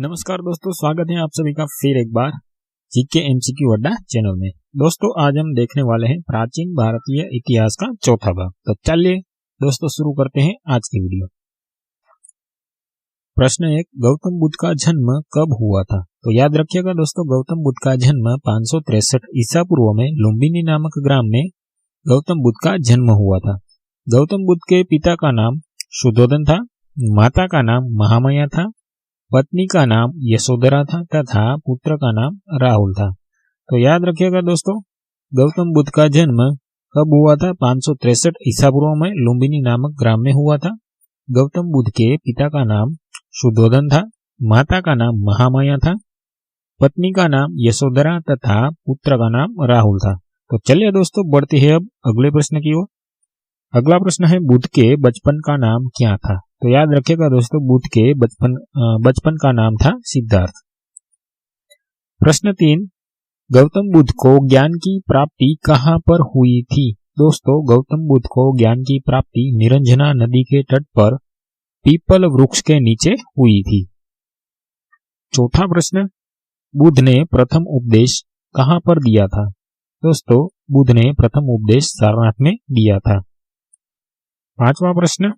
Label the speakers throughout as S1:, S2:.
S1: नमस्कार दोस्तों, स्वागत है आप सभी का फिर एक बार जीके एमसीक्यू अड्डा चैनल में। दोस्तों आज हम देखने वाले हैं प्राचीन भारतीय इतिहास का चौथा भाग। तो चलिए दोस्तों शुरू करते हैं आज की वीडियो। प्रश्न 1, गौतम बुद्ध का जन्म कब हुआ था? तो याद रखिएगा दोस्तों, गौतम बुद्ध का जन्म 563 ईसा पूर्व में लुम्बिनी नामक ग्राम में गौतम बुद्ध का जन्म हुआ था। गौतम बुद्ध के पिता का नाम शुद्धोधन था, माता का नाम महामाया था, पत्नी का नाम यशोधरा था तथा पुत्र का नाम राहुल था। तो याद रखिएगा दोस्तों, गौतम बुद्ध का जन्म कब हुआ था? 563 ईसा पूर्व में लुम्बिनी नामक ग्राम में हुआ था। गौतम बुद्ध के पिता का नाम शुद्धोधन था, माता का नाम महामाया था, पत्नी का नाम यशोधरा तथा पुत्र का नाम राहुल था। तो चलिए दोस्तों बढ़ते हैं अब अगले प्रश्न की ओर। अगला प्रश्न है, बुद्ध के बचपन का नाम क्या था? तो याद रखिएगा दोस्तों, बुद्ध के बचपन का नाम था सिद्धार्थ। प्रश्न 3, गौतम बुद्ध को ज्ञान की प्राप्ति कहाँ पर हुई थी? दोस्तों गौतम बुद्ध को ज्ञान की प्राप्ति निरंजना नदी के तट पर पीपल वृक्ष के नीचे हुई थी। चौथा प्रश्न, बुद्ध ने प्रथम उपदेश कहाँ पर दिया था? दोस्तों बुद्ध ने प्रथम उपदेश सारनाथ में दिया था। पांचवा प्रश्न,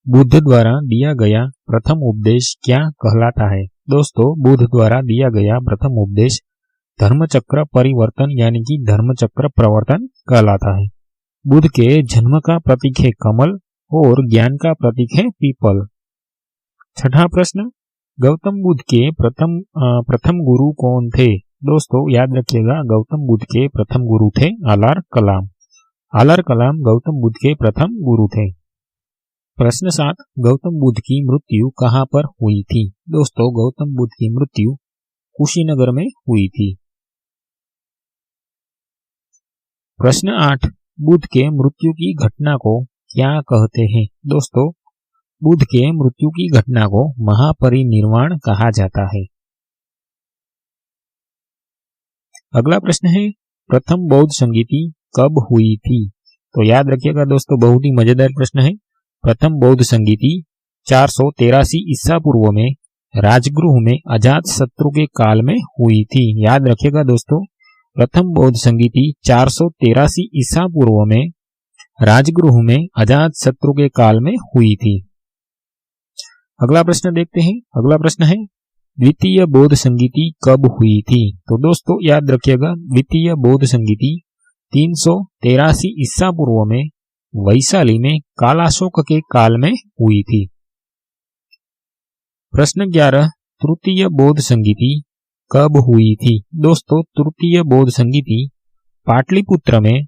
S1: बुद्ध द्वारा दिया गया प्रथम उपदेश क्या कहलाता है? दोस्तों बुद्ध द्वारा दिया गया प्रथम उपदेश धर्मचक्र परिवर्तन यानी कि धर्मचक्र प्रवर्तन कहलाता है। बुद्ध के जन्म का प्रतीक है कमल और ज्ञान का प्रतीक है पीपल। छठा प्रश्न, गौतम बुद्ध के प्रथम गुरु कौन थे? दोस्तों याद रखिएगा, गौतम बुद्ध के प्रथम गुरु थे आलार कलाम। आलार कलाम गौतम बुद्ध के प्रथम गुरु थे। प्रश्न 7, गौतम बुद्ध की मृत्यु कहाँ पर हुई थी? दोस्तों गौतम बुद्ध की मृत्यु कुशीनगर में हुई थी। प्रश्न 8, बुद्ध के मृत्यु की घटना को क्या कहते हैं? दोस्तों बुद्ध के मृत्यु की घटना को महापरिनिर्वाण कहा जाता है। अगला प्रश्न है, प्रथम बौद्ध संगीति कब हुई थी? तो याद रखिएगा दोस्तों, बहुत ही मजेदार प्रश्न है। प्रथम बौद्ध संगीति 483 ईसा पूर्व में राजगृह में अजात शत्रु के काल में हुई थी। याद रखिएगा दोस्तों, प्रथम बौद्ध संगीति 483 ईसा पूर्व में राजगृह में अजात शत्रु के काल में हुई थी। अगला प्रश्न देखते हैं। अगला प्रश्न है, द्वितीय बौद्ध संगीति कब हुई थी? तो दोस्तों याद रखिएगा, द्वितीय बौद्ध संगीति 383 ईसा पूर्व में वैशाली में कालाशोक के काल में हुई थी। प्रश्न 11, तृतीय बौद्ध संगीति कब हुई थी? दोस्तों तृतीय बौद्ध संगीति पाटलिपुत्र में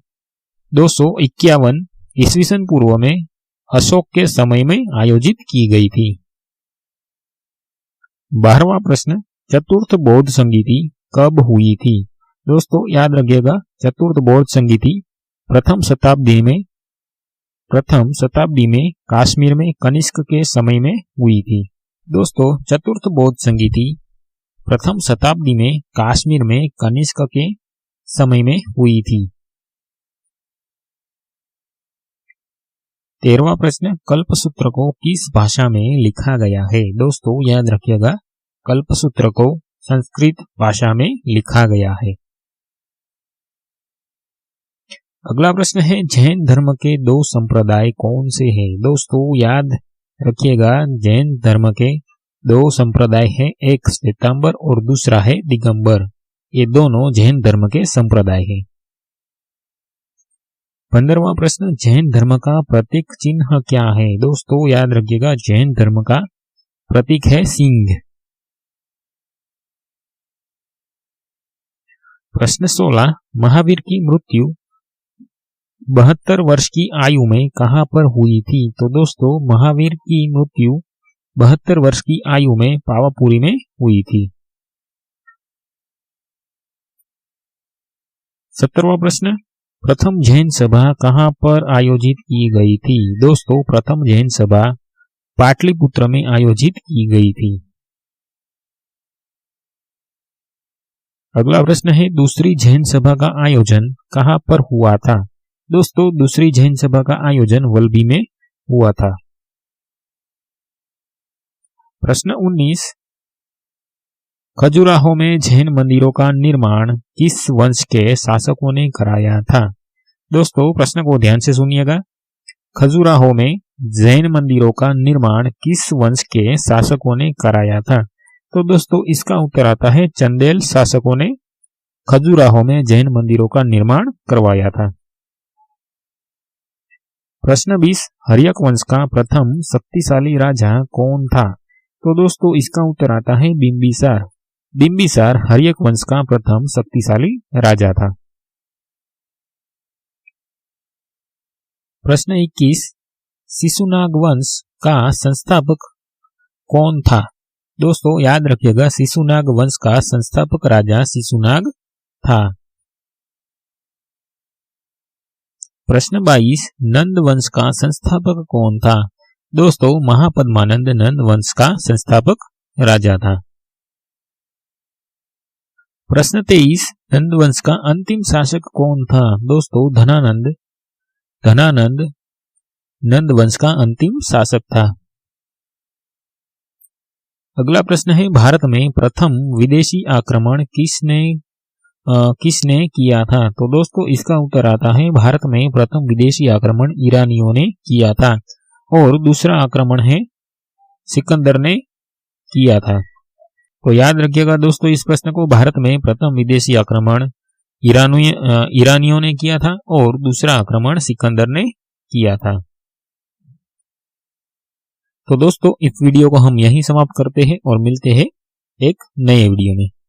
S1: 251 ईस्वीसन पूर्व में अशोक के समय में आयोजित की गई थी। 12वां प्रश्न, चतुर्थ बौद्ध संगीति कब हुई थी? दोस्तों याद रखिएगा, चतुर्थ बौद्ध संगीति प्रथम शताब्दी में कश्मीर में कनिष्क के समय में हुई थी। दोस्तों चतुर्थ बौद्ध संगीति प्रथम शताब्दी में कश्मीर में कनिष्क के समय में हुई थी। 13वां प्रश्न, कल्पसूत्र को किस भाषा में लिखा गया है? दोस्तों याद रखिएगा, कल्पसूत्र को संस्कृत भाषा में लिखा गया है। अगला प्रश्न है, जैन धर्म के दो संप्रदाय कौन से हैं? दोस्तों याद रखिएगा, जैन धर्म के दो संप्रदाय हैं, एक श्वेतांबर और दूसरा है दिगंबर। ये दोनों जैन धर्म के संप्रदाय हैं। 15वां प्रश्न, जैन धर्म का प्रतीक चिन्ह क्या है? दोस्तों याद रखिएगा, जैन धर्म का प्रतीक है सिंह। प्रश्न 16, महावीर की मृत्यु 72 वर्ष की आयु में कहां पर हुई थी? तो दोस्तों महावीर की मृत्यु 72 वर्ष की आयु में पावापुरी में हुई थी। 17वां प्रश्न, प्रथम जैन सभा कहां पर आयोजित की गई थी? दोस्तों प्रथम जैन सभा पाटलिपुत्र में आयोजित की गई थी। अगला प्रश्न है, दूसरी जैन सभा का आयोजन कहां पर हुआ था? दोस्तों दूसरी जैन सभा का आयोजन वल्लभी में हुआ था। प्रश्न 19, खजुराहो में जैन मंदिरों का निर्माण किस वंश के शासकों ने कराया था? दोस्तों प्रश्न को ध्यान से सुनिएगा। खजुराहो में जैन मंदिरों का निर्माण किस वंश के शासकों ने कराया था? तो दोस्तों इसका उत्तर आता है चंदेल शासकों ने खजुराहो में जैन मंदिरों का निर्माण करवाया था। प्रश्न 20, हर्यक वंश का प्रथम शक्तिशाली राजा कौन था? तो दोस्तों इसका उत्तर आता है बिंबिसार। बिंबिसार हर्यक वंश का प्रथम शक्तिशाली राजा था। प्रश्न 21, शिशुनाग वंश का संस्थापक कौन था? दोस्तों याद रखिएगा, शिशुनाग वंश का संस्थापक राजा शिशुनाग था। प्रश्न 22, नंद वंश का संस्थापक कौन था? दोस्तों महापद्मानंद नंद वंश का संस्थापक राजा था। प्रश्न 23, नंद वंश का अंतिम शासक कौन था? दोस्तों धनानंद नंद वंश का अंतिम शासक था। अगला प्रश्न है, भारत में प्रथम विदेशी आक्रमण किसने किया था? तो दोस्तों इसका उत्तर आता है भारत में प्रथम विदेशी आक्रमण ईरानियों ने किया था और दूसरा आक्रमण है सिकंदर ने किया था। तो याद रखिएगा दोस्तों इस प्रश्न को, भारत में प्रथम विदेशी आक्रमण ईरानियों ने किया था और दूसरा आक्रमण सिकंदर ने किया था। तो दोस्तों इस वीडियो को हम यहीं समाप्त करते हैं और मिलते हैं एक नए वीडियो में।